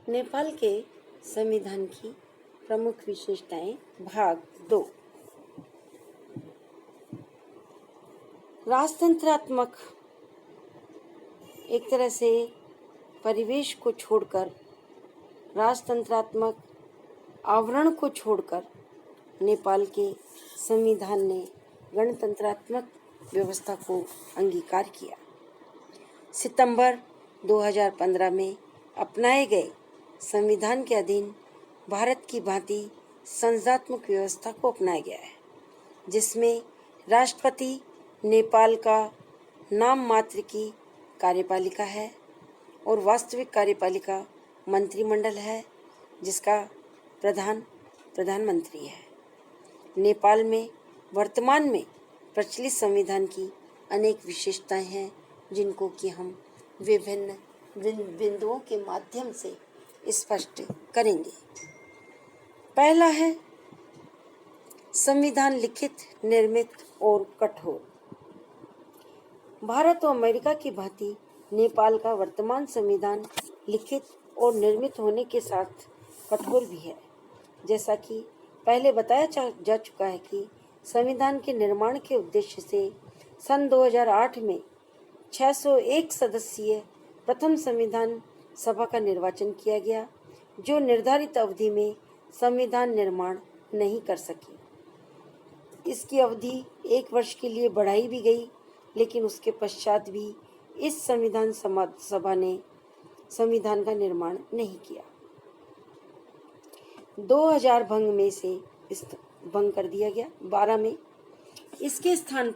नेपाल के संविधान की प्रमुख विशेषताएं भाग 2। राजतंत्रात्मक एक तरह से परिवेश को छोड़कर, राजतंत्रात्मक आवरण को छोड़कर नेपाल के संविधान ने गणतंत्रात्मक व्यवस्था को अंगीकार किया। सितंबर 2015 में अपनाए गए संविधान के अधीन भारत की भांति संसदात्मक व्यवस्था को अपनाया गया है, जिसमें राष्ट्रपति नेपाल का नाम मात्र की कार्यपालिका है और वास्तविक कार्यपालिका मंत्रिमंडल है, जिसका प्रधानमंत्री है। नेपाल में वर्तमान में प्रचलित संविधान की अनेक विशेषताएं हैं, जिनको कि हम विभिन्न बिंदुओं के माध्यम से स्पष्ट करेंगे। पहला है संविधान लिखित, निर्मित और कठोर। भारत और अमेरिका की भांति नेपाल का वर्तमान संविधान लिखित और निर्मित होने के साथ कठोर भी है। जैसा कि पहले बताया जा चुका है कि संविधान के निर्माण के उद्देश्य से सन 2008 में 601 सदस्यीय प्रथम संविधान सभा का निर्वाचन किया गया, जो निर्धारित अवधि में संविधान निर्माण नहीं कर सकी। इसकी अवधि 1 वर्ष के लिए बढ़ाई भी गई, लेकिन उसके पश्चात भी इस संविधान सभा ने संविधान का निर्माण नहीं किया। 2000 भंग में से भंग कर दिया गया 12 में। इसके स्थान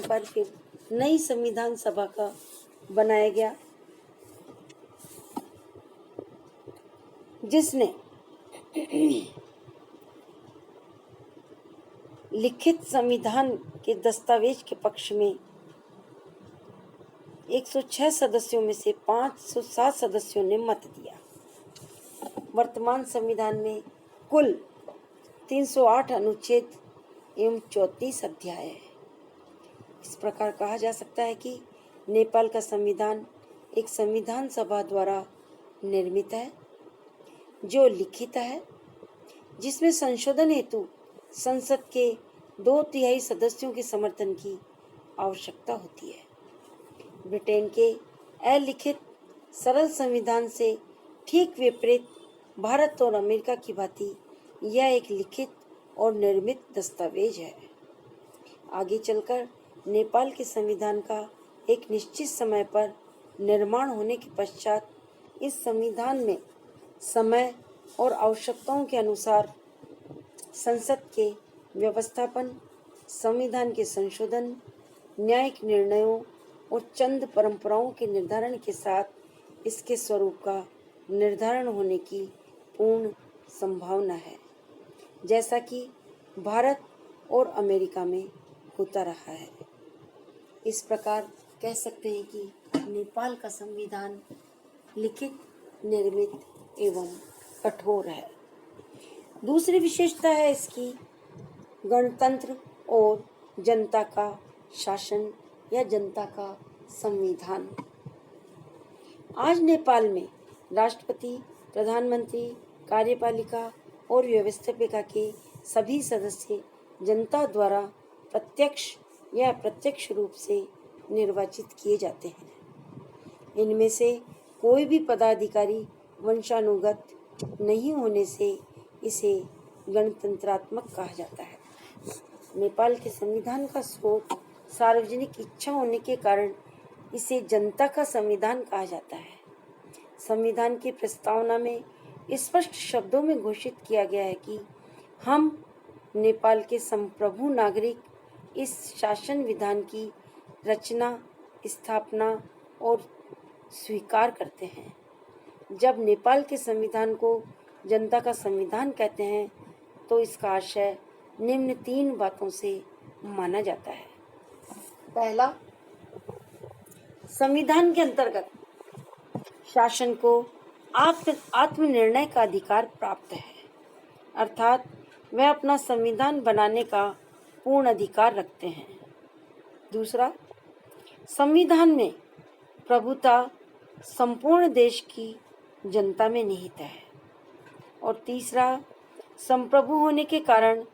पर फिर नई संविधान सभा का बनाया गया, जिसने लिखित संविधान के दस्तावेज के पक्ष में 106 सदस्यों में से 507 सदस्यों ने मत दिया। वर्तमान संविधान में कुल 308 अनुच्छेद एवं 34 अध्याय है। इस प्रकार कहा जा सकता है कि नेपाल का संविधान एक संविधान सभा द्वारा निर्मित है, जो लिखित है, जिसमें संशोधन हेतु संसद के 2/3 सदस्यों के समर्थन की आवश्यकता होती है। ब्रिटेन के अलिखित सरल संविधान से ठीक विपरीत भारत और अमेरिका की भांति यह एक लिखित और निर्मित दस्तावेज है। आगे चलकर नेपाल के संविधान का एक निश्चित समय पर निर्माण होने के पश्चात इस संविधान में समय और आवश्यकताओं के अनुसार संसद के व्यवस्थापन, संविधान के संशोधन, न्यायिक निर्णयों और चंद परंपराओं के निर्धारण के साथ इसके स्वरूप का निर्धारण होने की पूर्ण संभावना है, जैसा कि भारत और अमेरिका में होता रहा है। इस प्रकार कह सकते हैं कि नेपाल का संविधान लिखित, निर्मित एवं कठोर है। दूसरी विशेषता है इसकी गणतंत्र और जनता का शासन या जनता का संविधान। आज नेपाल में राष्ट्रपति, प्रधानमंत्री, कार्यपालिका और व्यवस्थापिका के सभी सदस्य जनता द्वारा प्रत्यक्ष या अप्रत्यक्ष रूप से निर्वाचित किए जाते हैं। इनमें से कोई भी पदाधिकारी वंशानुगत नहीं होने से इसे गणतंत्रात्मक कहा जाता है। नेपाल के संविधान का स्रोत सार्वजनिक इच्छा होने के कारण इसे जनता का संविधान कहा जाता है। संविधान की प्रस्तावना में स्पष्ट शब्दों में घोषित किया गया है कि हम नेपाल के संप्रभु नागरिक इस शासन विधान की रचना, स्थापना और स्वीकार करते हैं। जब नेपाल के संविधान को जनता का संविधान कहते हैं, तो इसका आशय निम्न 3 बातों से माना जाता है। पहला, संविधान के अंतर्गत शासन को आत्मनिर्णय का अधिकार प्राप्त है, अर्थात वह अपना संविधान बनाने का पूर्ण अधिकार रखते हैं। दूसरा, संविधान में प्रभुता, संपूर्ण देश की जनता में निहित है। और तीसरा, संप्रभु होने के कारण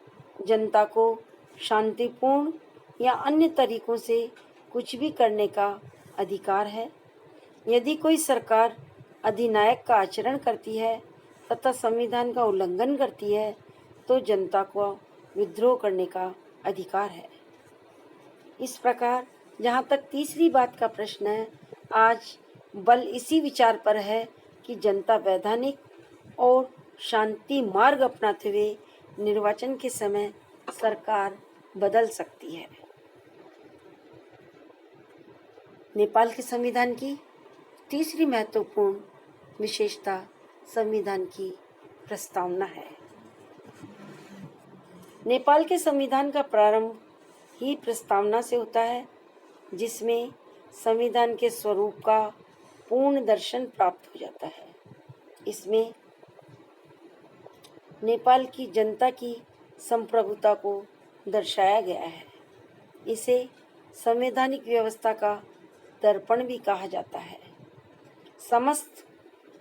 जनता को शांतिपूर्ण या अन्य तरीकों से कुछ भी करने का अधिकार है। यदि कोई सरकार अधिनायक का आचरण करती है तथा संविधान का उल्लंघन करती है तो जनता को विद्रोह करने का अधिकार है। इस प्रकार जहाँ तक तीसरी बात का प्रश्न है, आज बल इसी विचार पर है कि जनता वैधानिक और शांति मार्ग अपनाते हुए निर्वाचन के समय सरकार बदल सकती है। नेपाल के संविधान की तीसरी महत्वपूर्ण विशेषता संविधान की प्रस्तावना है। नेपाल के संविधान का प्रारंभ ही प्रस्तावना से होता है, जिसमें संविधान के स्वरूप का पूर्ण दर्शन प्राप्त हो जाता है। इसमें नेपाल की जनता की संप्रभुता को दर्शाया गया है। इसे संवैधानिक व्यवस्था का दर्पण भी कहा जाता है। समस्त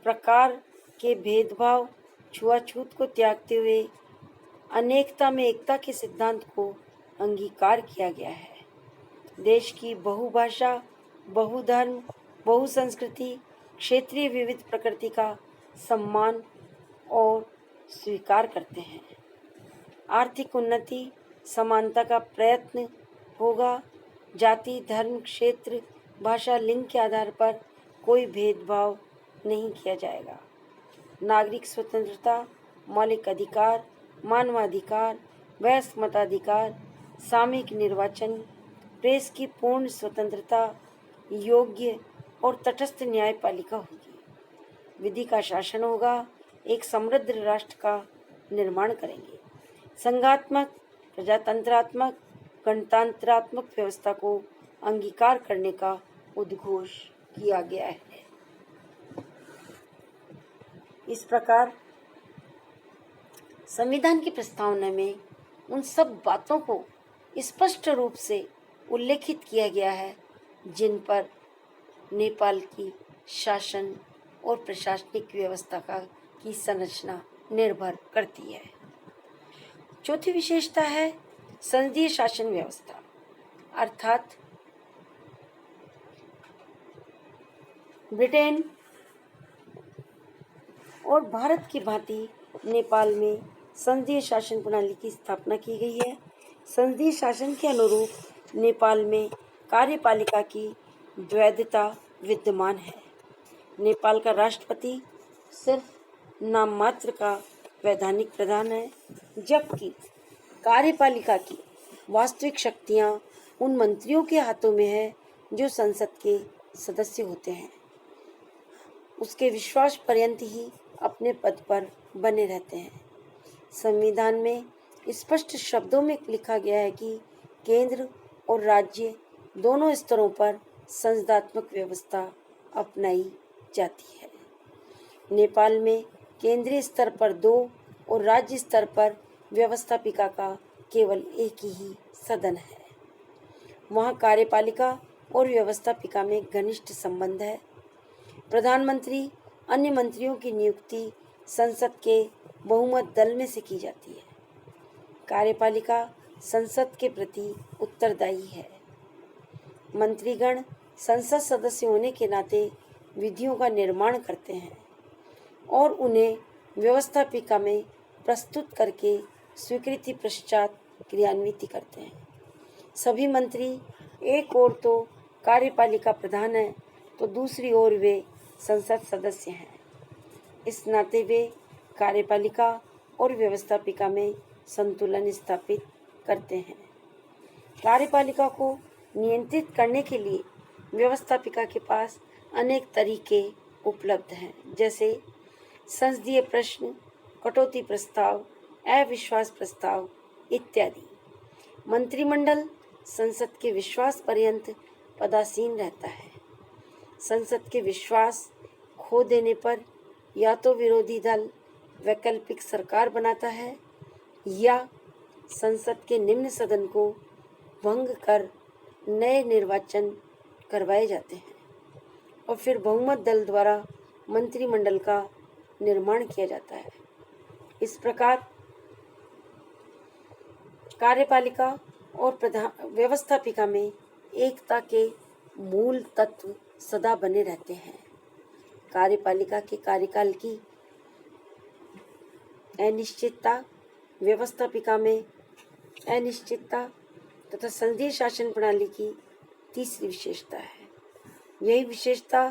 प्रकार के भेदभाव, छुआछूत को त्यागते हुए अनेकता में एकता के सिद्धांत को अंगीकार किया गया है। देश की बहुभाषा, बहुधर्म, बहुसंस्कृति, क्षेत्रीय विविध प्रकृति का सम्मान और स्वीकार करते हैं। आर्थिक उन्नति, समानता का प्रयत्न होगा। जाति, धर्म, क्षेत्र, भाषा, लिंग के आधार पर कोई भेदभाव नहीं किया जाएगा। नागरिक स्वतंत्रता, मौलिक अधिकार, मानवाधिकार, वयस्क मताधिकार, सामूहिक निर्वाचन, प्रेस की पूर्ण स्वतंत्रता, योग्य और तटस्थ न्यायपालिका होगी। विधि का शासन होगा। एक समृद्ध राष्ट्र का निर्माण करेंगे। संघात्मक, प्रजातंत्रात्मक, गणतंत्रात्मक व्यवस्था को अंगीकार करने का उद्घोष किया गया है। इस प्रकार संविधान की प्रस्तावना में उन सब बातों को स्पष्ट रूप से उल्लेखित किया गया है जिन पर नेपाल की शासन और प्रशासनिक व्यवस्था की संरचना निर्भर करती है। चौथी विशेषता है संसदीय शासन व्यवस्था, अर्थात ब्रिटेन और भारत की भांति नेपाल में संसदीय शासन प्रणाली की स्थापना की गई है। संसदीय शासन के अनुरूप नेपाल में कार्यपालिका की द्वैधता विद्यमान है। नेपाल का राष्ट्रपति सिर्फ नाम मात्र का वैधानिक प्रधान है, जबकि कार्यपालिका की वास्तविक शक्तियां उन मंत्रियों के हाथों में है जो संसद के सदस्य होते हैं। उसके विश्वास पर्यंत ही अपने पद पर बने रहते हैं। संविधान में स्पष्ट शब्दों में लिखा गया है कि केंद्र और राज्य दोनों स्तरों पर संसदात्मक व्यवस्था अपनाई जाती है। नेपाल में केंद्रीय स्तर पर 2 और राज्य स्तर पर व्यवस्थापिका का केवल एक ही सदन है। वहाँ कार्यपालिका और व्यवस्थापिका में घनिष्ठ संबंध है। प्रधानमंत्री अन्य मंत्रियों की नियुक्ति संसद के बहुमत दल में से की जाती है। कार्यपालिका संसद के प्रति उत्तरदायी है। मंत्रीगण संसद सदस्य होने के नाते विधियों का निर्माण करते हैं और उन्हें व्यवस्थापिका में प्रस्तुत करके स्वीकृति पश्चात क्रियान्वित करते हैं। सभी मंत्री एक ओर तो कार्यपालिका प्रधान है तो दूसरी ओर वे संसद सदस्य हैं। इस नाते वे कार्यपालिका और व्यवस्थापिका में संतुलन स्थापित करते हैं। कार्यपालिका को नियंत्रित करने के लिए व्यवस्थापिका के पास अनेक तरीके उपलब्ध हैं, जैसे संसदीय प्रश्न, कटौती प्रस्ताव, अविश्वास प्रस्ताव इत्यादि। मंत्रिमंडल संसद के विश्वास पर्यंत पदासीन रहता है। संसद के विश्वास खो देने पर या तो विरोधी दल वैकल्पिक सरकार बनाता है या संसद के निम्न सदन को भंग कर नए निर्वाचन करवाए जाते हैं और फिर बहुमत दल द्वारा मंत्रिमंडल का निर्माण किया जाता है। इस प्रकार कार्यपालिका और व्यवस्थापिका में एकता के मूल तत्व सदा बने रहते हैं। कार्यपालिका के कार्यकाल की अनिश्चितता, व्यवस्थापिका में अनिश्चितता तथा संघीय शासन प्रणाली की तीसरी विशेषता है। यही विशेषता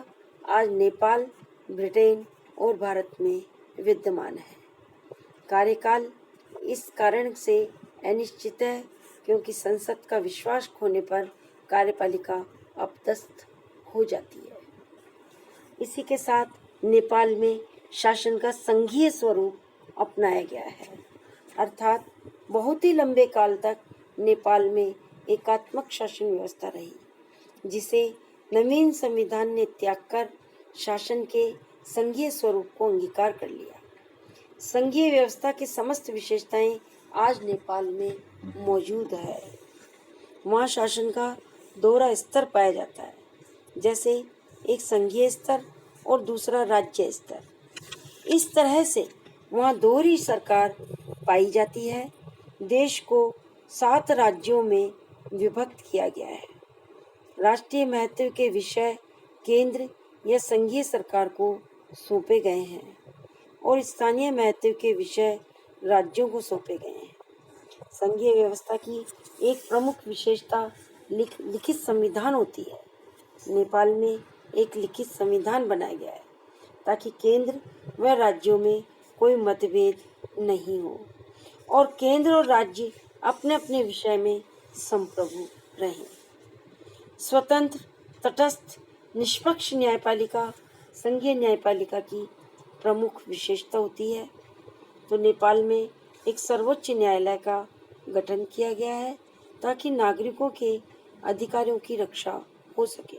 आज नेपाल, ब्रिटेन और भारत में विद्यमान है। कार्यकाल इस कारण से अनिश्चित है क्योंकि संसद का विश्वास खोने पर कार्यपालिका अपदस्थ हो जाती है। इसी के साथ नेपाल में शासन का संघीय स्वरूप अपनाया गया है, अर्थात बहुत ही लंबे काल तक नेपाल में एकात्मक शासन व्यवस्था रही, जिसे नवीन संविधान ने त्याग कर शासन के संघीय स्वरूप को अंगीकार कर लिया। संघीय व्यवस्था की समस्त विशेषताएं आज नेपाल में मौजूद है। वहाँ शासन का दोहरा स्तर पाया जाता है, जैसे एक संघीय स्तर और दूसरा राज्य स्तर। इस तरह से वहाँ दोहरी सरकार पाई जाती है। देश को 7 राज्यों में विभक्त किया गया है। राष्ट्रीय महत्व के विषय केंद्र या संघीय सरकार को सौंपे गए हैं और स्थानीय महत्व के विषय राज्यों को सौंपे गए हैं। संघीय व्यवस्था की एक प्रमुख विशेषता लिखित संविधान होती है। नेपाल में एक लिखित संविधान बनाया गया है ताकि केंद्र व राज्यों में कोई मतभेद नहीं हो और केंद्र और राज्य अपने अपने विषय में संप्रभु रहें। स्वतंत्र, तटस्थ, निष्पक्ष न्यायपालिका संघीय न्यायपालिका की प्रमुख विशेषता होती है। तो नेपाल में एक सर्वोच्च न्यायालय का गठन किया गया है ताकि नागरिकों के अधिकारों की रक्षा हो सके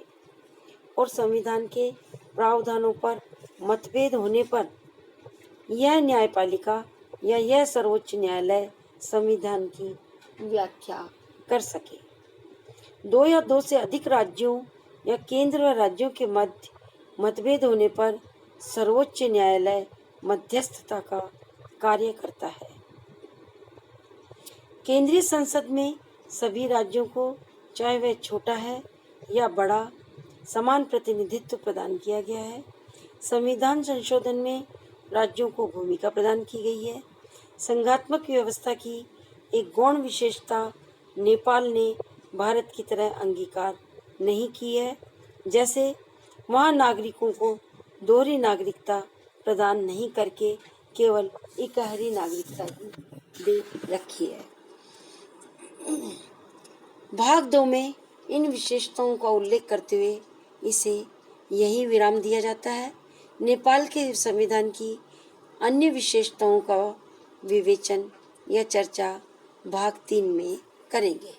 और संविधान के प्रावधानों पर मतभेद होने पर यह न्यायपालिका या यह सर्वोच्च न्यायालय संविधान की व्याख्या कर सके। 2 या 2 से अधिक राज्यों या केंद्र व राज्यों के मध्य मतभेद होने पर सर्वोच्च न्यायालय मध्यस्थता का कार्य करता है। केंद्रीय संसद में सभी राज्यों को, चाहे वह छोटा है या बड़ा, समान प्रतिनिधित्व प्रदान किया गया है। संविधान संशोधन में राज्यों को भूमिका प्रदान की गई है। संघात्मक व्यवस्था की एक गौण विशेषता नेपाल ने भारत की तरह अंगीकार नहीं की है, जैसे वहाँ नागरिकों को दोहरी नागरिकता प्रदान नहीं करके केवल इकहरी नागरिकता ही दे रखी है। भाग 2 में इन विशेषताओं का उल्लेख करते हुए इसे यही विराम दिया जाता है। नेपाल के संविधान की अन्य विशेषताओं का विवेचन या चर्चा भाग 3 में करेंगे।